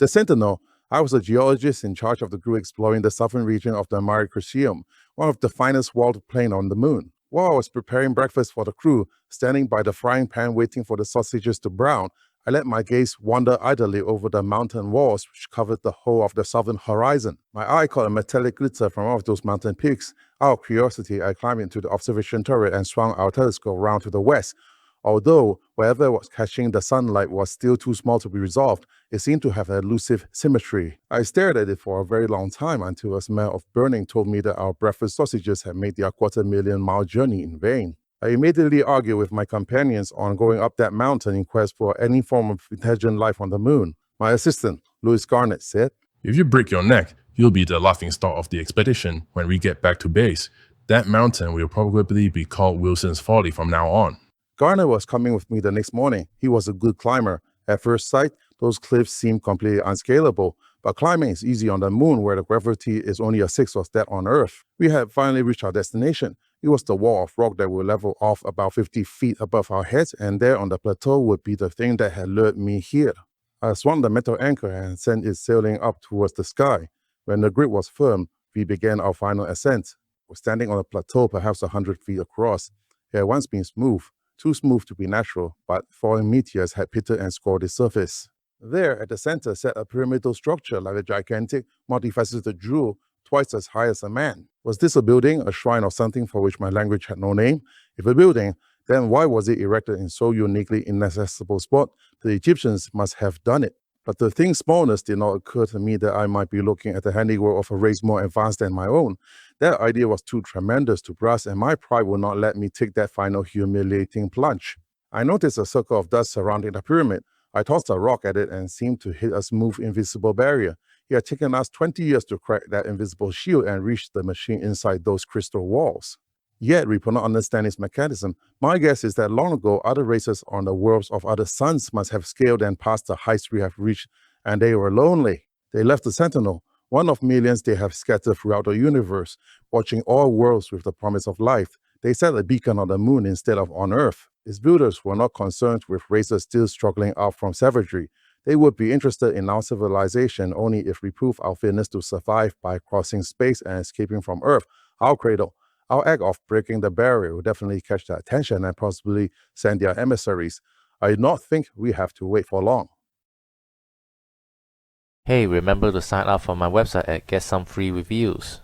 The Sentinel. I was a geologist in charge of the crew exploring the southern region of the Mare Cretaceum, one of the finest walled plains on the moon. While I was preparing breakfast for the crew, standing by the frying pan waiting for the sausages to brown, I let my gaze wander idly over the mountain walls which covered the whole of the southern horizon. My eye caught a metallic glitter from one of those mountain peaks. Out of curiosity, I climbed into the observation turret and swung our telescope round to the west. Although wherever was catching the sunlight was still too small to be resolved, it seemed to have an elusive symmetry. I stared at it for a very long time until a smell of burning told me that our breakfast sausages had made their quarter-million-mile journey in vain. I immediately argued with my companions on going up that mountain in quest for any form of intelligent life on the moon. My assistant, Louis Garnett, said, "If you break your neck, you'll be the laughingstock of the expedition when we get back to base. That mountain will probably be called Wilson's Folly from now on." Garner was coming with me the next morning. He was a good climber. At first sight, those cliffs seemed completely unscalable, but climbing is easy on the moon where the gravity is only a sixth of that on Earth. We had finally reached our destination. It was the wall of rock that would level off about 50 feet above our heads, and there on the plateau would be the thing that had lured me here. I swung the metal anchor and sent it sailing up towards the sky. When the grip was firm, we began our final ascent. We're standing on a plateau perhaps 100 feet across. It had once been smooth. Too smooth to be natural, but falling meteors had pitted and scored its surface. There, at the center, sat a pyramidal structure like a gigantic, multifaceted jewel, twice as high as a man. Was this a building, a shrine, or something for which my language had no name? If a building, then why was it erected in so uniquely inaccessible spot? The Egyptians must have done it. But the thing's smallness did not occur to me that I might be looking at the handiwork of a race more advanced than my own. That idea was too tremendous to grasp, and my pride would not let me take that final humiliating plunge. I noticed a circle of dust surrounding the pyramid. I tossed a rock at it and seemed to hit a smooth, invisible barrier. It had taken us 20 years to crack that invisible shield and reach the machine inside those crystal walls. Yet we could not understand its mechanism. My guess is that long ago, other races on the worlds of other suns must have scaled and passed the heights we have reached, and they were lonely. They left the Sentinel, one of millions they have scattered throughout the universe, watching all worlds with the promise of life. They set a beacon on the moon instead of on Earth. Its builders were not concerned with races still struggling out from savagery. They would be interested in our civilization only if we prove our fitness to survive by crossing space and escaping from Earth, our cradle. Our act of breaking the barrier will definitely catch their attention and possibly send their emissaries. I do not think we have to wait for long. Hey, remember to sign up for my website and get some free reviews.